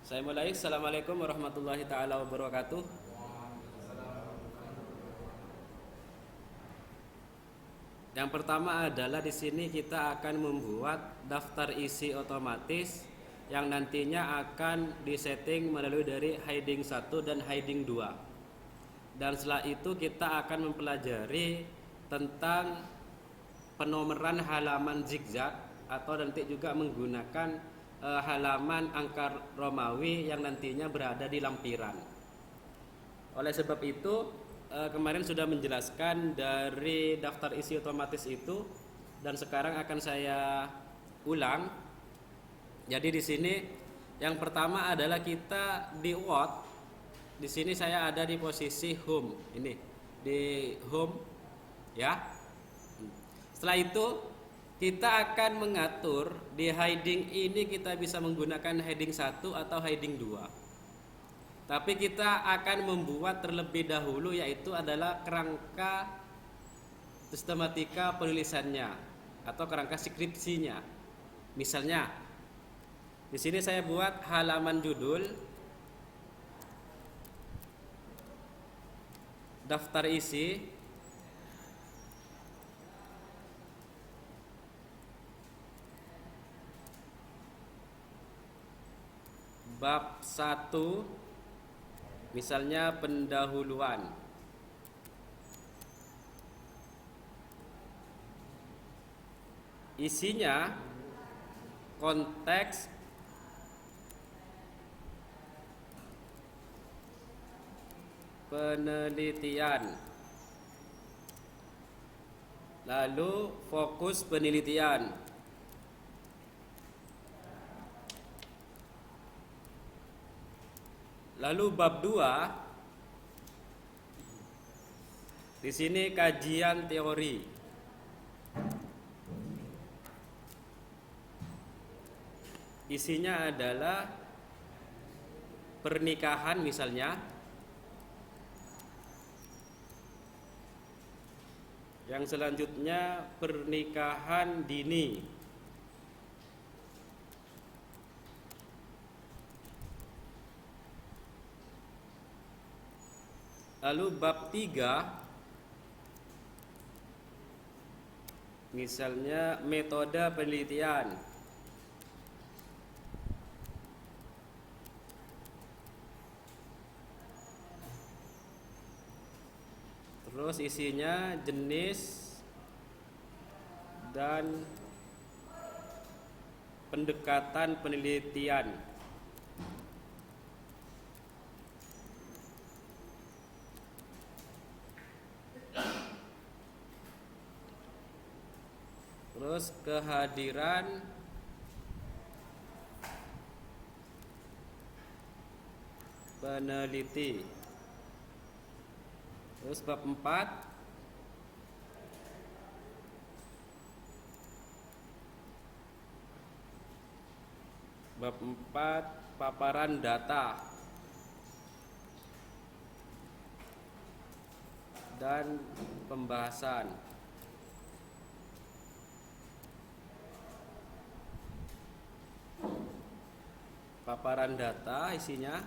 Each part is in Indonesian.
Saya mulai. Assalamualaikum warahmatullahi taala wabarakatuh. Yang pertama adalah di sini kita akan membuat daftar isi otomatis yang nantinya akan disetting melalui dari heading 1 dan heading 2. Dan setelah itu kita akan mempelajari tentang penomoran halaman zigzag atau nanti juga menggunakan halaman angka Romawi yang nantinya berada di lampiran. Oleh sebab itu kemarin sudah menjelaskan dari daftar isi otomatis itu dan sekarang akan saya ulang. Jadi di sini yang pertama adalah kita di Word. Di sini saya ada di posisi home. Ini di home ya. Setelah itu kita akan mengatur di heading ini kita bisa menggunakan heading 1 atau heading 2. Tapi kita akan membuat terlebih dahulu yaitu adalah kerangka sistematika penulisannya atau kerangka skripsinya. Misalnya di sini saya buat halaman judul daftar isi bab 1, misalnya pendahuluan. Isinya konteks penelitian, lalu fokus penelitian, lalu bab 2 di sini kajian teori. Isinya adalah pernikahan misalnya. Yang selanjutnya pernikahan dini. Lalu bab 3 misalnya metode penelitian. Terus isinya jenis dan pendekatan penelitian. Terus kehadiran peneliti. Terus bab 4 paparan data dan pembahasan. Paparan data isinya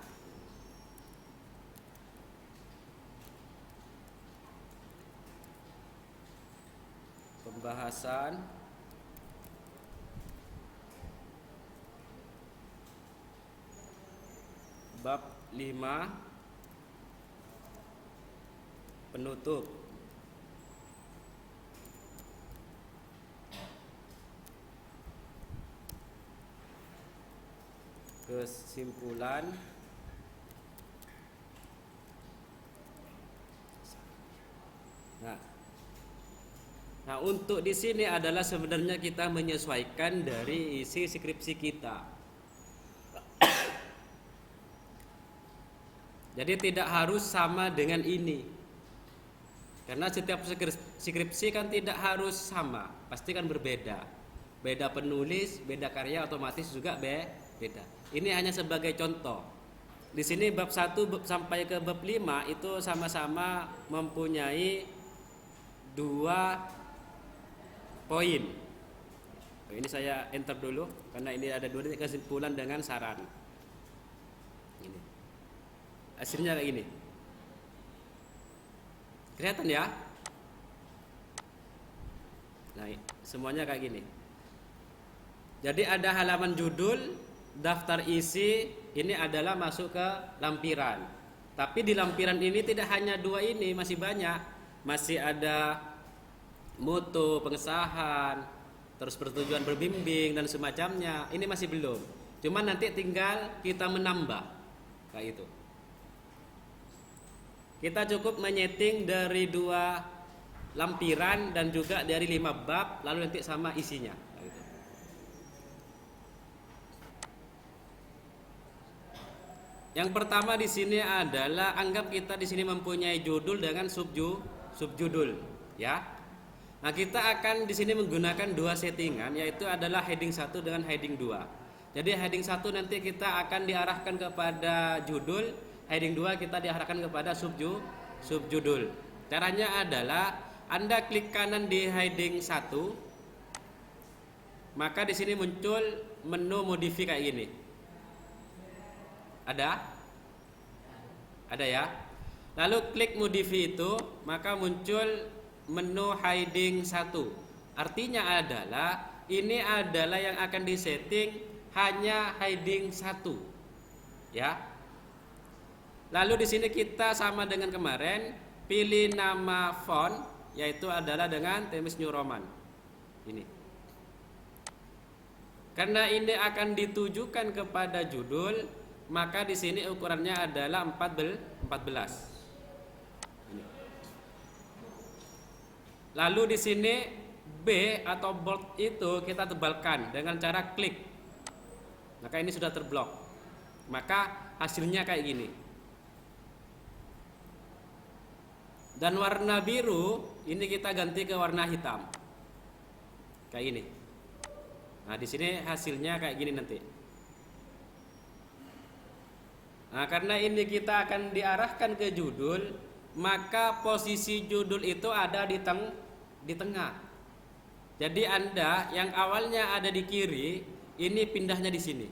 pembahasan, bab 5 penutup. Kesimpulan. Nah, untuk di sini adalah sebenarnya kita menyesuaikan dari isi skripsi kita. Jadi tidak harus sama dengan ini. Karena setiap skripsi kan tidak harus sama, pasti kan berbeda. Beda penulis, beda karya, otomatis juga beda. Ini hanya sebagai contoh. Di sini bab 1 sampai ke bab 5 itu sama-sama mempunyai 2 poin. Ini saya enter dulu karena ini ada 2 kesimpulan dengan saran. Hasilnya kayak gini. Kelihatan ya? Nah, semuanya kayak gini. Jadi ada halaman judul, daftar isi, ini adalah masuk ke lampiran. Tapi di lampiran ini tidak hanya dua ini, masih banyak. Masih ada mutu, pengesahan, terus persetujuan berbimbing dan semacamnya. Ini masih belum. Cuman nanti tinggal kita menambah kayak itu. Kita cukup menyeting dari 2 lampiran dan juga dari 5 bab, lalu nanti sama isinya. Yang pertama di sini adalah anggap kita di sini mempunyai judul dengan subjudul, ya. Nah, kita akan di sini menggunakan 2 settingan, yaitu adalah heading 1 dengan heading 2. Jadi heading 1 nanti kita akan diarahkan kepada judul, heading 2 kita diarahkan kepada subjudul. Caranya adalah Anda klik kanan di heading 1, maka di sini muncul menu modify kayak gini. Ada ya. Lalu klik modify itu, maka muncul menu heading 1. Artinya adalah ini adalah yang akan disetting hanya heading 1. Ya. Lalu di sini kita sama dengan kemarin, pilih nama font, yaitu adalah dengan Times New Roman. Ini. Karena ini akan ditujukan kepada judul, maka di sini ukurannya adalah 14. Ini. Lalu di sini B atau bold itu kita tebalkan dengan cara klik. Maka ini sudah terblok. Maka hasilnya kayak gini. Dan warna biru ini kita ganti ke warna hitam. Kayak ini. Nah, di sini hasilnya kayak gini nanti. Nah, karena ini kita akan diarahkan ke judul, maka posisi judul itu ada di tengah. Jadi Anda yang awalnya ada di kiri, ini pindahnya di sini.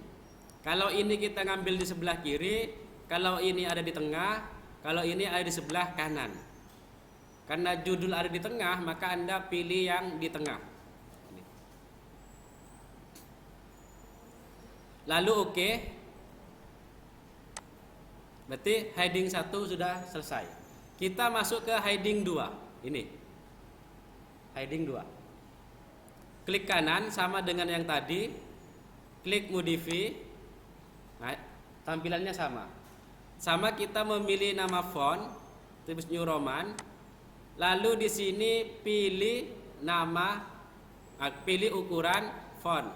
Kalau ini kita ngambil di sebelah kiri, kalau ini ada di tengah, kalau ini ada di sebelah kanan. Karena judul ada di tengah, maka Anda pilih yang di tengah. Lalu oke. Berarti heading 1 sudah selesai. Kita masuk ke heading 2. Ini. Heading 2. Klik kanan sama dengan yang tadi. Klik modify. Nah, tampilannya sama. Sama kita memilih nama font Times New Roman. Lalu di sini pilih nama, pilih ukuran font.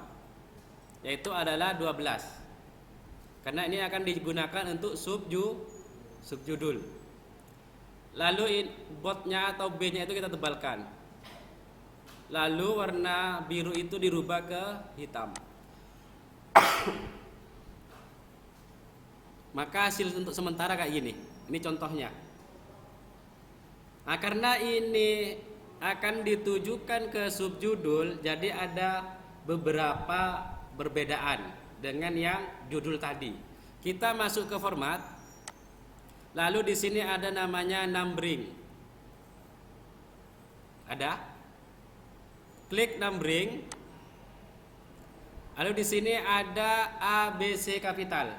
Yaitu adalah 12. Karena ini akan digunakan untuk subjudul. Lalu boldnya atau B-nya itu kita tebalkan. Lalu warna biru itu dirubah ke hitam. Maka hasil untuk sementara kayak gini. Ini contohnya. Nah, karena ini akan ditujukan ke subjudul, jadi ada beberapa perbedaan dengan yang judul tadi. Kita masuk ke format. Lalu di sini ada namanya numbering. Ada. Klik numbering. Lalu di sini ada A, B, C kapital.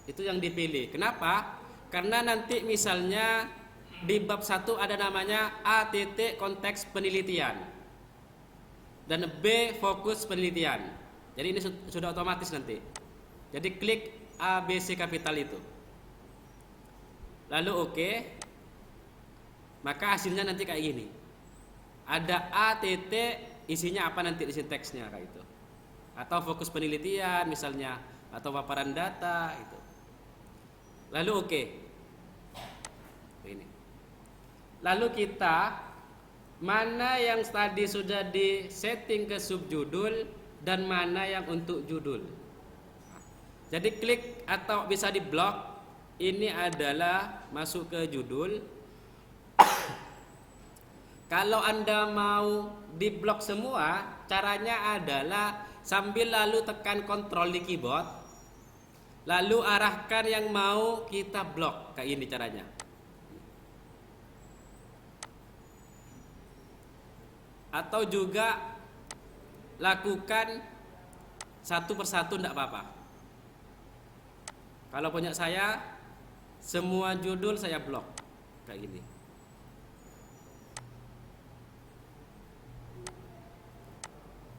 Itu yang dipilih. Kenapa? Karena nanti misalnya di bab 1 ada namanya A titik konteks penelitian dan B fokus penelitian. Jadi ini sudah otomatis nanti. Jadi klik A, B, C kapital itu. Lalu oke. Maka hasilnya nanti kayak gini. Ada A titik, isinya apa nanti di sini teksnya kayak itu. Atau fokus penelitian misalnya, atau paparan data itu. Lalu oke. Ini. Lalu kita mana yang tadi sudah di setting ke subjudul dan mana yang untuk judul. Jadi klik atau bisa di blok. Ini adalah masuk ke judul. Kalau Anda mau di blok semua, caranya adalah sambil lalu tekan kontrol di keyboard, lalu arahkan yang mau kita blok. Kayak ini caranya. Atau juga lakukan satu persatu, tidak apa-apa. Kalau punya saya, semua judul saya blok kayak gini.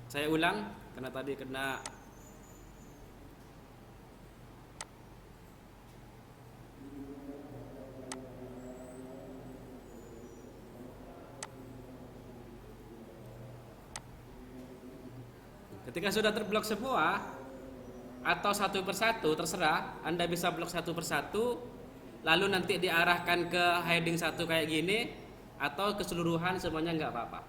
Saya ulang karena tadi kena ketika sudah terblok semua atau satu persatu terserah, Anda bisa blok satu persatu lalu nanti diarahkan ke heading satu kayak gini atau keseluruhan semuanya nggak apa-apa.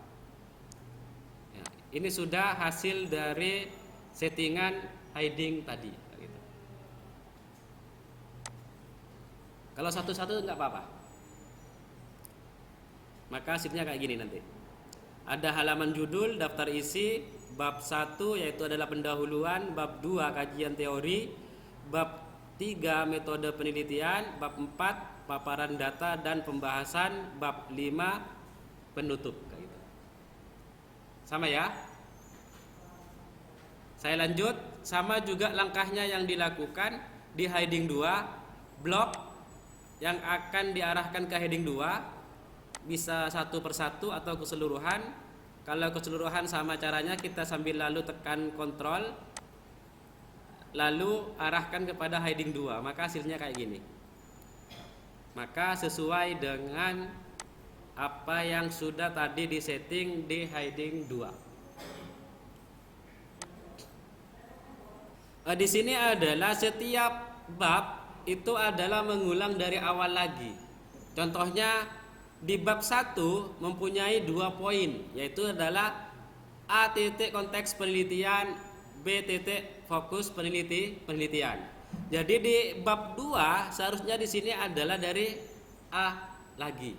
Ya, ini sudah hasil dari settingan heading tadi gitu. Kalau satu-satu nggak apa-apa, maka hasilnya kayak gini nanti. Ada halaman judul, daftar isi, bab 1 yaitu adalah pendahuluan, bab 2 kajian teori, bab 3 metode penelitian, bab 4 paparan data dan pembahasan, bab 5 penutup kayak gitu. Sama ya? Saya lanjut, sama juga langkahnya yang dilakukan di heading 2, blok yang akan diarahkan ke heading 2 bisa satu persatu atau keseluruhan. Kalau keseluruhan sama caranya, kita sambil lalu tekan kontrol lalu arahkan kepada heading 2, maka hasilnya kayak gini. Maka sesuai dengan apa yang sudah tadi disetting di heading 2. Di sini adalah setiap bab itu adalah mengulang dari awal lagi. Contohnya di bab 1 mempunyai 2 poin, yaitu adalah A titik konteks penelitian, B titik fokus penelitian. Jadi di bab 2 seharusnya di sini adalah dari A lagi,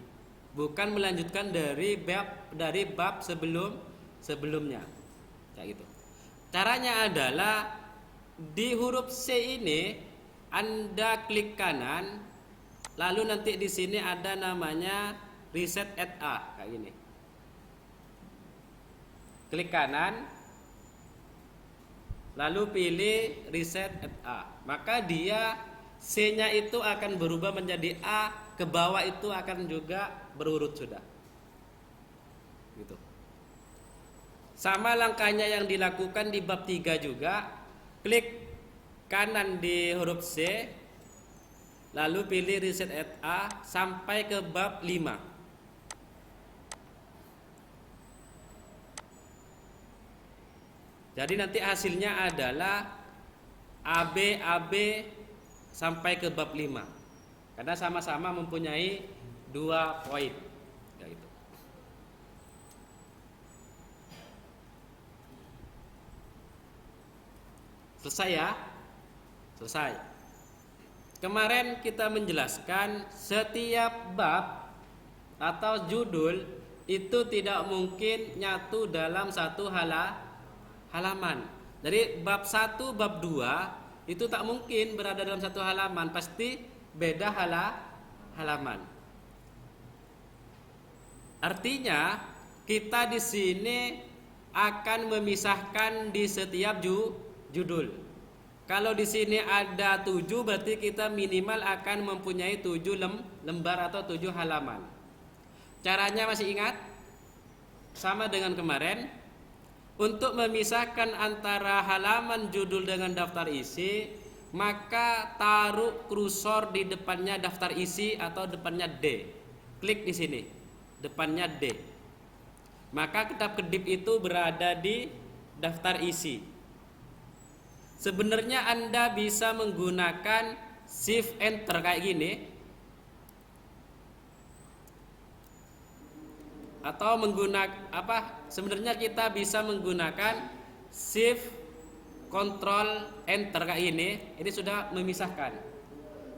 bukan melanjutkan dari bab sebelumnya. Kayak gitu. Caranya adalah di huruf C ini Anda klik kanan, lalu nanti di sini ada namanya reset at A kayak gini. Klik kanan, lalu pilih reset at A. Maka dia C-nya itu akan berubah menjadi A, ke bawah itu akan juga berurut sudah. Gitu. Sama langkahnya yang dilakukan di bab 3 juga. Klik kanan di huruf C, lalu pilih reset at A sampai ke bab 5. Jadi nanti hasilnya adalah AB sampai ke bab 5. Karena sama-sama mempunyai 2 poin. Ya itu. Selesai ya? Selesai. Kemarin kita menjelaskan setiap bab atau judul itu tidak mungkin nyatu dalam satu halaman. Dari bab 1, bab 2 itu tak mungkin berada dalam satu halaman, pasti beda halaman. Artinya kita di sini akan memisahkan di setiap judul. Kalau di sini ada 7, berarti kita minimal akan mempunyai 7 lembar atau 7 halaman. Caranya masih ingat? Sama dengan kemarin. Untuk memisahkan antara halaman judul dengan daftar isi, maka taruh kursor di depannya daftar isi atau depannya D. Klik di sini, depannya D. Maka kitab kedip itu berada di daftar isi. Sebenarnya Anda bisa menggunakan Shift Enter kayak gini, atau menggunakan sebenarnya kita bisa menggunakan Shift Control Enter kayak ini sudah memisahkan.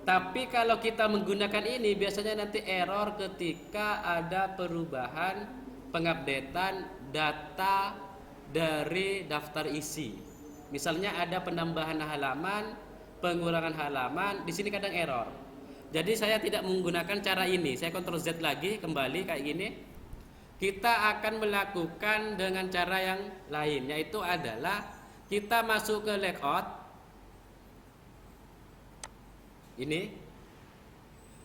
Tapi kalau kita menggunakan ini biasanya nanti error ketika ada perubahan pengupdatean data dari daftar isi. Misalnya ada penambahan halaman, pengurangan halaman, di sini kadang error. Jadi saya tidak menggunakan cara ini. Saya Ctrl Z lagi, kembali kayak gini. Kita akan melakukan dengan cara yang lain, yaitu adalah kita masuk ke layout ini.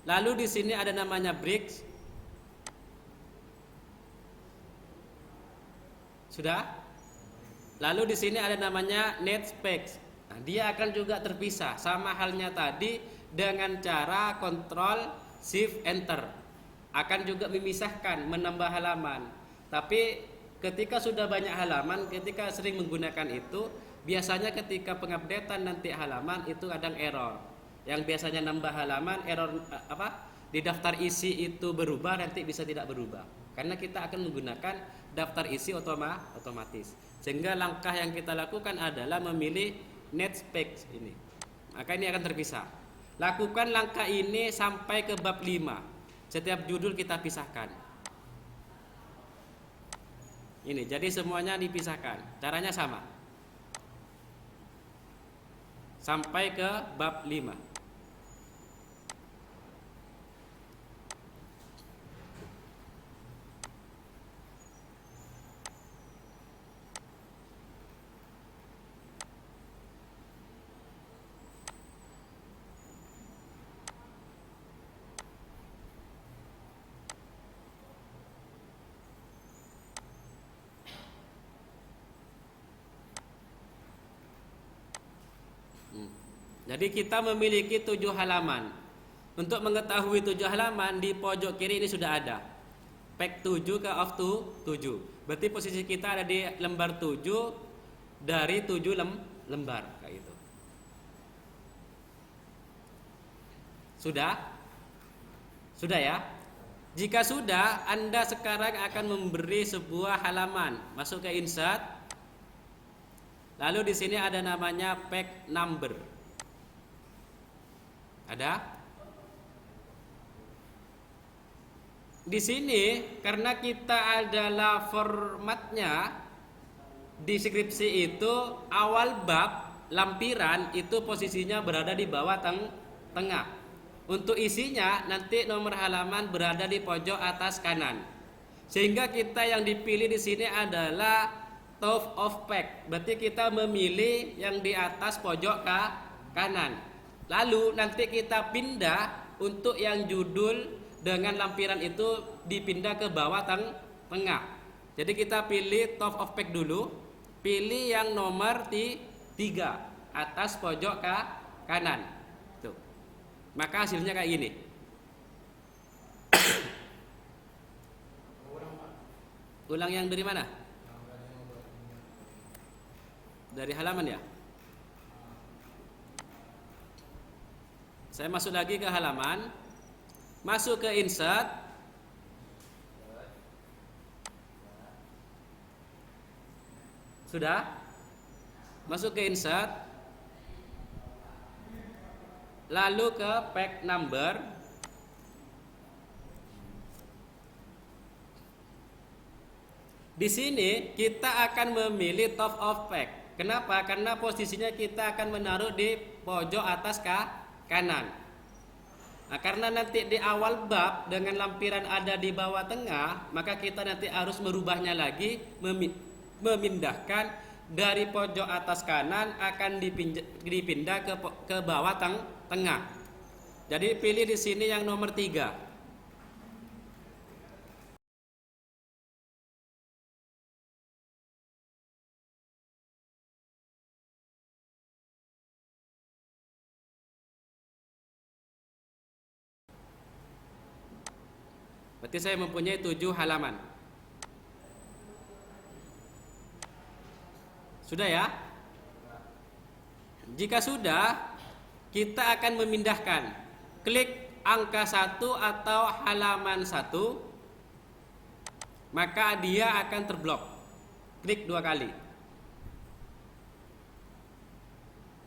Lalu di sini ada namanya bricks. Sudah? Lalu di sini ada namanya net specs. Nah, dia akan juga terpisah sama halnya tadi dengan cara Ctrl Shift Enter. Akan juga memisahkan, menambah halaman. Tapi ketika sudah banyak halaman, ketika sering menggunakan itu, biasanya ketika pengupdatean nanti halaman itu kadang error. Yang biasanya nambah halaman, error di daftar isi itu berubah, nanti bisa tidak berubah. Karena kita akan menggunakan daftar isi otomatis. Sehingga langkah yang kita lakukan adalah memilih net specs ini. Maka ini akan terpisah. Lakukan langkah ini sampai ke bab 5. Setiap judul kita pisahkan. Ini, jadi semuanya dipisahkan. Caranya sama. Sampai ke bab 5. Jadi kita memiliki 7 halaman. Untuk mengetahui 7 halaman, di pojok kiri ini sudah ada page 7 ke off to 7. Berarti posisi kita ada di lembar 7 dari 7 lembar kayak gitu. Sudah? Sudah ya? Jika sudah, Anda sekarang akan memberi sebuah halaman. Masuk ke insert. Lalu di sini ada namanya page number. Ada? Di sini karena kita adalah formatnya di skripsi itu awal bab lampiran itu posisinya berada di bawah tengah. Untuk isinya nanti nomor halaman berada di pojok atas kanan. Sehingga kita yang dipilih di sini adalah top of page. Berarti kita memilih yang di atas pojok kanan. Lalu nanti kita pindah untuk yang judul dengan lampiran itu dipindah ke bawah tengah. Jadi kita pilih top of page dulu, pilih yang nomor 3 atas pojok kanan. Tuh. Maka hasilnya kayak gini. Ulang yang dari mana? Dari halaman ya? Saya masuk lagi ke halaman, masuk ke insert, sudah, masuk ke insert, lalu ke page number, di sini kita akan memilih top of page. Kenapa? Karena posisinya kita akan menaruh di pojok atas kanan. Nah, karena nanti di awal bab dengan lampiran ada di bawah tengah, maka kita nanti harus merubahnya lagi, memindahkan dari pojok atas kanan akan dipindah ke bawah tengah. Jadi pilih di sini yang nomor 3. Berarti saya mempunyai 7 halaman. Sudah ya? Jika sudah, kita akan memindahkan. Klik angka 1 atau halaman 1, maka dia akan terblok. Klik 2 kali.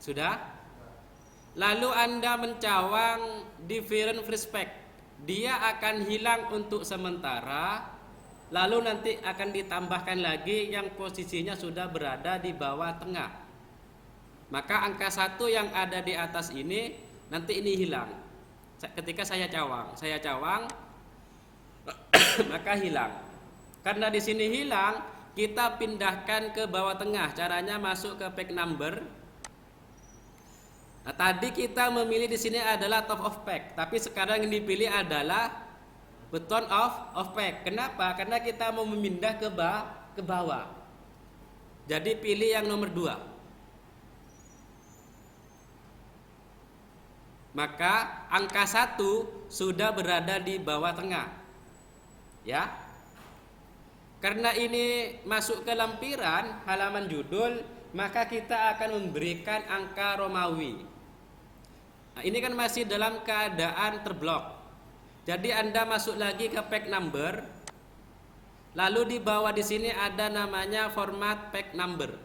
Sudah? Lalu Anda mencawang different respect. Dia akan hilang untuk sementara, lalu nanti akan ditambahkan lagi yang posisinya sudah berada di bawah tengah. Maka angka 1 yang ada di atas ini nanti ini hilang. Ketika saya cawang maka hilang. Karena di sini hilang, kita pindahkan ke bawah tengah. Caranya masuk ke pack number. Nah, tadi kita memilih di sini adalah top of pack, tapi sekarang yang dipilih adalah button of pack. Kenapa? Karena kita mau memindah ke bawah. Jadi pilih yang nomor 2. Maka angka 1 sudah berada di bawah tengah. Ya. Karena ini masuk ke lampiran halaman judul, maka kita akan memberikan angka Romawi. Nah, ini kan masih dalam keadaan terblok. Jadi Anda masuk lagi ke pack number. Lalu di bawah di sini ada namanya format pack number.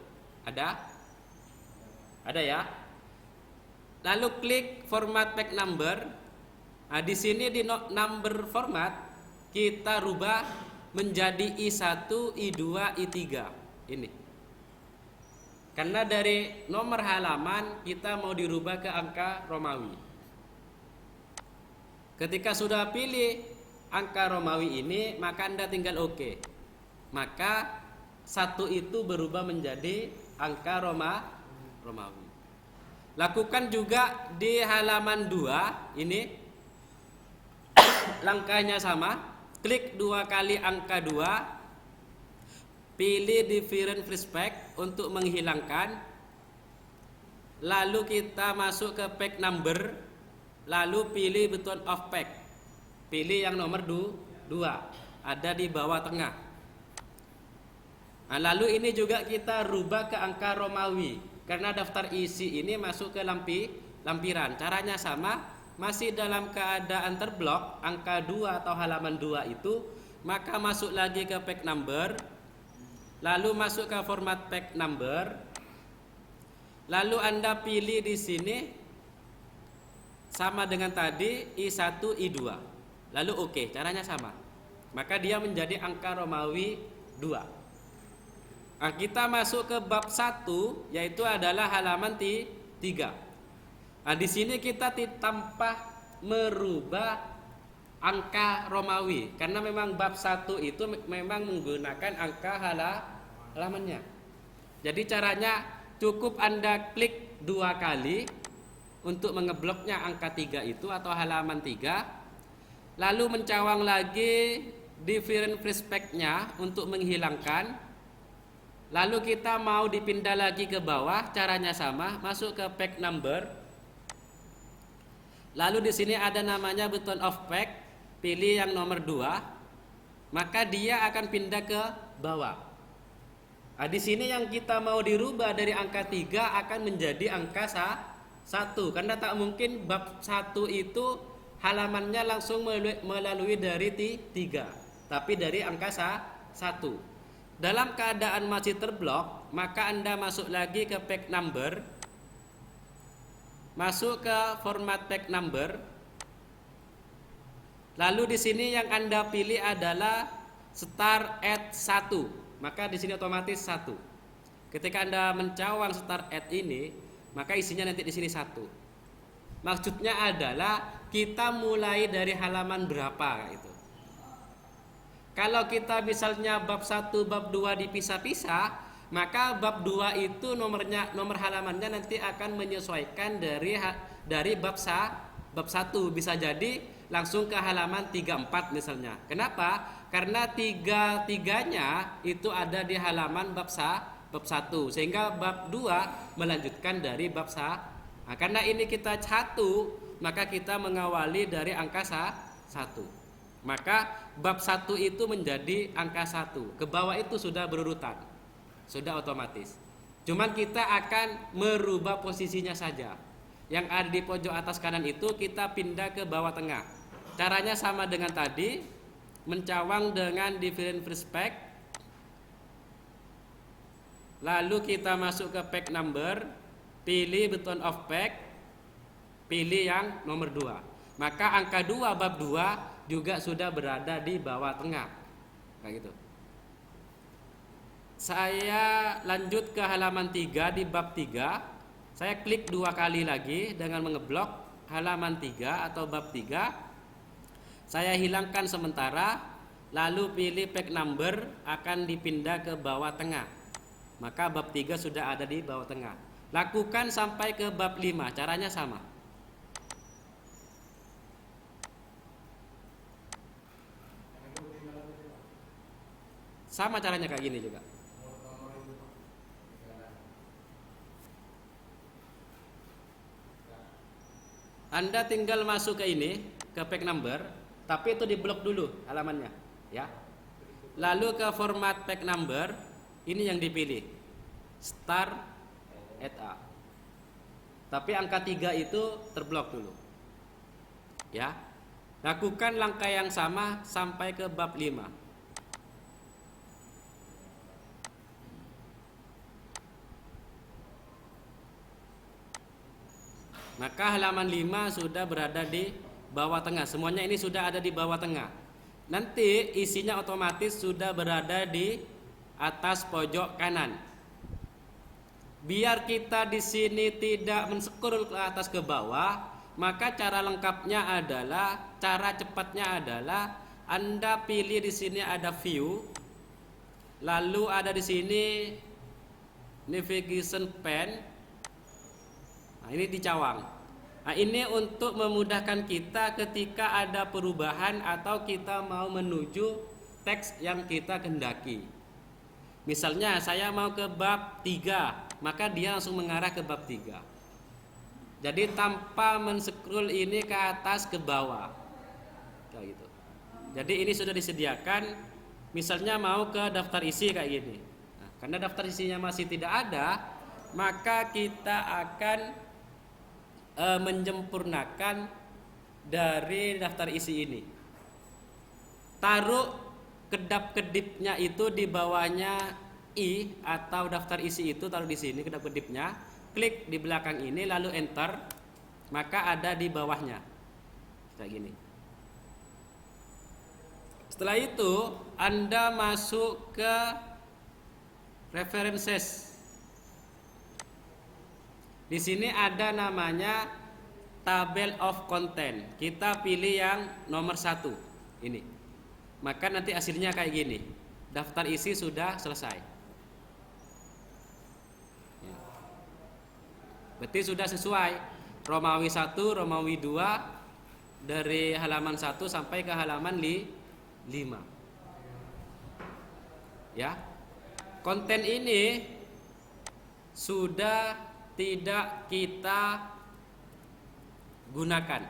Ada? Ada ya? Lalu klik format pack number. Nah, di sini di number format kita rubah menjadi I1, I2, I3. Ini. Karena dari nomor halaman kita mau dirubah ke angka Romawi. Ketika sudah pilih angka Romawi ini, maka Anda tinggal OK. Maka 1 itu berubah menjadi angka Romawi. Lakukan juga di halaman 2 ini. Langkahnya sama. Klik 2 kali angka 2. Pilih different respect untuk menghilangkan. Lalu kita masuk ke pack number. Lalu pilih button of pack. Pilih yang nomor 2. Ada di bawah tengah. Nah, lalu ini juga kita rubah ke angka Romawi. Karena daftar isi ini masuk ke lampiran. Caranya sama. Masih dalam keadaan terblok. Angka 2 atau halaman 2 itu. Maka masuk lagi ke pack number. Lalu masuk ke format pack number. Lalu Anda pilih di sini sama dengan tadi I1, I2. Lalu OK, caranya sama. Maka dia menjadi angka Romawi 2. Nah, kita masuk ke bab 1 yaitu adalah halaman 3. Nah, di sini kita tanpa merubah angka Romawi karena memang bab 1 itu memang menggunakan angka halamannya. Jadi caranya cukup Anda klik 2 kali untuk mengebloknya angka 3 itu atau halaman 3. Lalu mencawang lagi different respect-nya untuk menghilangkan. Lalu kita mau dipindah lagi ke bawah, caranya sama, masuk ke pack number. Lalu di sini ada namanya button of pack. Pilih yang nomor 2, maka dia akan pindah ke bawah. Nah, di sini yang kita mau dirubah dari angka 3 akan menjadi angka 1. Karena tak mungkin bab 1 itu halamannya langsung melalui dari 3, tapi dari angka 1. Dalam keadaan masih terblok, maka Anda masuk lagi ke pack number. Masuk ke format pack number. Lalu di sini yang Anda pilih adalah start at 1. Maka di sini otomatis 1. Ketika Anda mencawang start at ini, maka isinya nanti di sini 1. Maksudnya adalah kita mulai dari halaman berapa itu. Kalau kita misalnya bab 1, bab 2 dipisah-pisah, maka bab 2 itu nomor halamannya nanti akan menyesuaikan dari bab 1. Bisa jadi langsung ke halaman 34 misalnya. Kenapa? Karena tiga-tiganya itu ada di halaman bab 1, sehingga bab 2 melanjutkan dari bab 1. Nah, karena ini kita 1, maka kita mengawali dari angka 1. Maka bab 1 itu menjadi angka 1. Ke bawah itu sudah berurutan. Sudah otomatis. Cuman kita akan merubah posisinya saja. Yang ada di pojok atas kanan itu kita pindah ke bawah tengah. Caranya sama dengan tadi, mencawang dengan different respect. Lalu kita masuk ke pack number, pilih button of pack, pilih yang nomor 2. Maka angka 2 bab 2 juga sudah berada di bawah tengah. Kayak gitu. Saya lanjut ke halaman 3 di bab 3. Saya klik 2 kali lagi dengan mengeblok halaman 3 atau bab 3. Saya hilangkan sementara, lalu pilih page number, akan dipindah ke bawah tengah. Maka bab 3 sudah ada di bawah tengah. Lakukan sampai ke bab 5, caranya sama. Sama caranya kayak gini juga. Anda tinggal masuk ke ini, ke page number, tapi itu diblok dulu halamannya, ya. Lalu ke format page number, ini yang dipilih. Start at A. Tapi angka 3 itu terblok dulu. Ya. Lakukan langkah yang sama sampai ke bab 5. Maka halaman 5 sudah berada di bawah tengah. Semuanya ini sudah ada di bawah tengah. Nanti isinya otomatis sudah berada di atas pojok kanan. Biar kita di sini tidak men-scroll ke atas ke bawah, maka cara lengkapnya adalah, cara cepatnya adalah Anda pilih di sini ada view, lalu ada di sini navigation pane. Nah, ini dicawang. Nah, ini untuk memudahkan kita ketika ada perubahan atau kita mau menuju teks yang kita kehendaki. Misalnya saya mau ke bab 3, maka dia langsung mengarah ke bab 3. Jadi tanpa men-scroll ini ke atas ke bawah. Kayak gitu. Jadi ini sudah disediakan. Misalnya mau ke daftar isi kayak gini. Nah, karena daftar isinya masih tidak ada, maka kita akan menyempurnakan dari daftar isi ini. Taruh kedap-kedipnya itu di bawahnya I atau daftar isi itu, taruh di sini kedap-kedipnya, klik di belakang ini lalu enter, maka ada di bawahnya. Kayak gini. Setelah itu Anda masuk ke references. Di sini ada namanya table of content. Kita pilih yang nomor 1 ini. Maka nanti hasilnya kayak gini. Daftar isi sudah selesai. Ya. Berarti sudah sesuai. Romawi 1, Romawi 2 dari halaman 1 sampai ke halaman 5. Ya. Konten ini sudah tidak kita gunakan,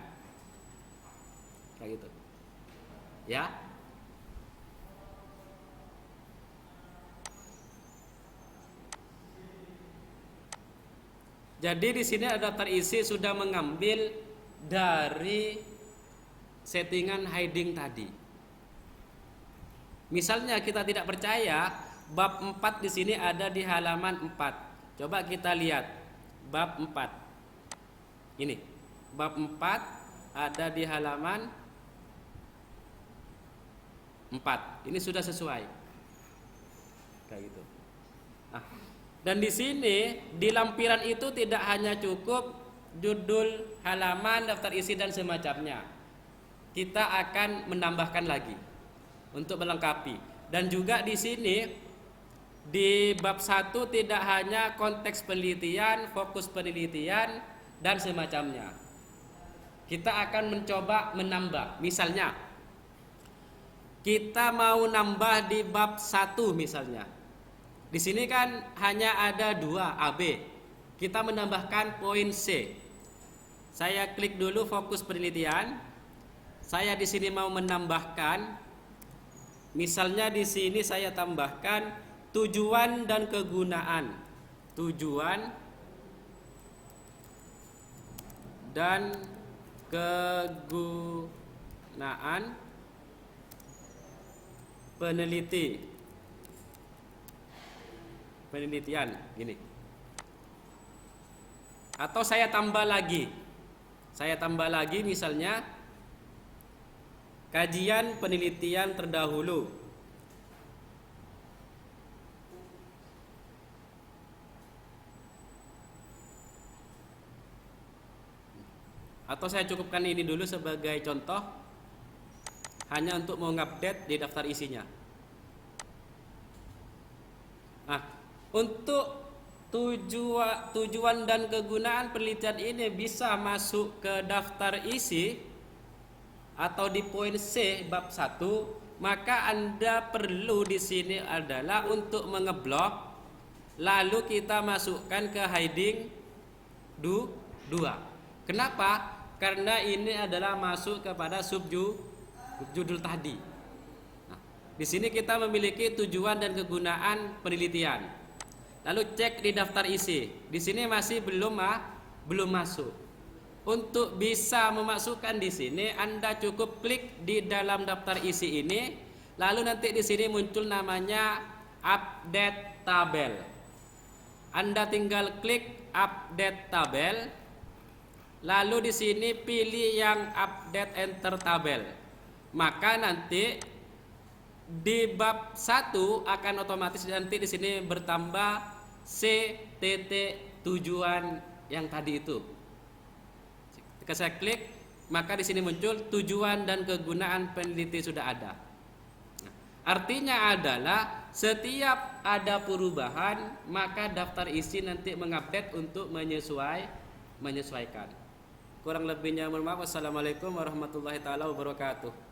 kayak gitu, ya. Jadi di sini ada daftar isi sudah mengambil dari settingan heading tadi. Misalnya kita tidak percaya, bab 4 di sini ada di halaman 4. Coba kita lihat. Bab 4 ini, bab 4 ada di halaman 4. Ini sudah sesuai kayak gitu. Nah, dan di sini di lampiran itu tidak hanya cukup judul, halaman, daftar isi dan semacamnya. Kita akan menambahkan lagi untuk melengkapi. Dan juga di sini di bab 1 tidak hanya konteks penelitian, fokus penelitian, dan semacamnya. Kita akan mencoba menambah. Misalnya, kita mau nambah di bab 1 misalnya. Di sini kan hanya ada 2 AB. Kita menambahkan poin C. Saya klik dulu fokus penelitian. Saya di sini mau menambahkan. Misalnya di sini saya tambahkan tujuan dan kegunaan. Tujuan dan kegunaan penelitian gini. Atau saya tambah lagi. Misalnya kajian penelitian terdahulu. Atau saya cukupkan ini dulu sebagai contoh, hanya untuk mengupdate di daftar isinya. Nah, untuk tujuan dan kegunaan penelitian ini bisa masuk ke daftar isi atau di poin C bab 1, maka Anda perlu di sini adalah untuk mengeblok, lalu kita masukkan ke heading 2. Kenapa? Karena ini adalah masuk kepada subjudul tadi. Nah, di sini kita memiliki tujuan dan kegunaan penelitian. Lalu cek di daftar isi. Di sini masih belum masuk. Untuk bisa memasukkan di sini, Anda cukup klik di dalam daftar isi ini, lalu nanti di sini muncul namanya update tabel. Anda tinggal klik update tabel, lalu di sini pilih yang update enter tabel. Maka nanti di bab 1 akan otomatis nanti di sini bertambah tujuan yang tadi itu. Ketika saya klik, maka di sini muncul tujuan dan kegunaan peneliti sudah ada. Nah, artinya adalah setiap ada perubahan, maka daftar isi nanti mengupdate untuk menyesuaikan. Kurang lebihnya mohon maaf. Wassalamualaikum warahmatullahi taala wabarakatuh.